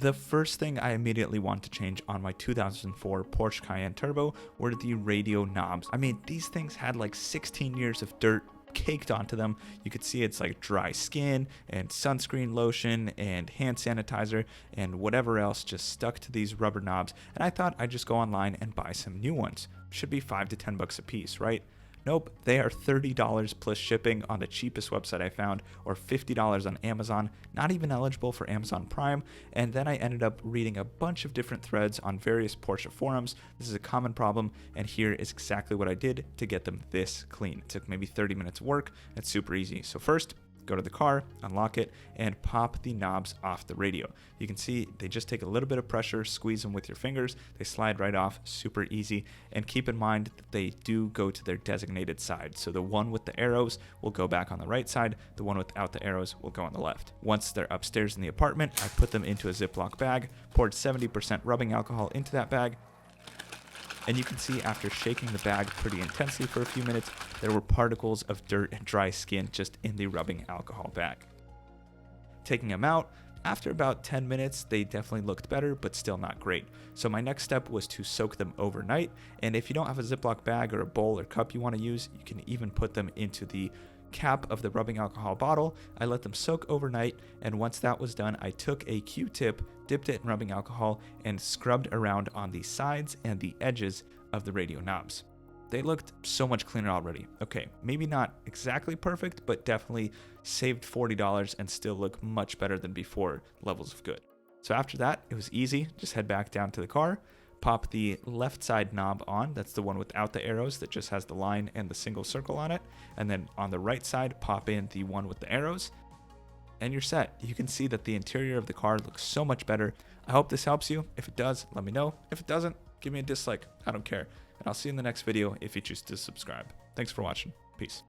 The first thing I immediately wanted to change on my 2004 Porsche Cayenne Turbo were the radio knobs. I mean, these things had like 16 years of dirt caked onto them. You could see it's like dry skin and sunscreen lotion and hand sanitizer and whatever else just stuck to these rubber knobs, and I thought I'd just go online and buy some new ones. Should be $5 to $10 a piece, right? Nope, they are $30 plus shipping on the cheapest website I found, or $50 on Amazon, not even eligible for Amazon Prime. And then I ended up reading a bunch of different threads on various Porsche forums. This is a common problem, and here is exactly what I did to get them this clean. It took maybe 30 minutes of work. It's super easy. So first, go to the car, unlock it, and pop the knobs off the radio. You can see they just take a little bit of pressure, squeeze them with your fingers, they slide right off, super easy. And keep in mind that they do go to their designated side. So the one with the arrows will go back on the right side, the one without the arrows will go on the left. Once they're upstairs in the apartment, I put them into a Ziploc bag, poured 70% rubbing alcohol into that bag, and you can see after shaking the bag pretty intensely for a few minutes, there were particles of dirt and dry skin just in the rubbing alcohol bag. Taking them out, after about 10 minutes, they definitely looked better, but still not great. So my next step was to soak them overnight, and if you don't have a Ziploc bag or a bowl or cup you want to use, you can even put them into the cap of the rubbing alcohol bottle. I let them soak overnight, and once that was done, I took a Q-tip, dipped it in rubbing alcohol, and scrubbed around on the sides and the edges of the radio knobs. They looked so much cleaner already. Okay, maybe not exactly perfect, but definitely saved $40 and still look much better than before levels of good. So after that, it was easy. Just head back down to the car, pop the left side knob on, that's the one without the arrows that just has the line and the single circle on it, and then on the right side pop in the one with the arrows, and you're set. You can see that the interior of the car looks so much better. I hope this helps you. If it does, let me know. If it doesn't, give me a dislike. I don't care. And I'll see you in the next video if you choose to subscribe. Thanks for watching. Peace.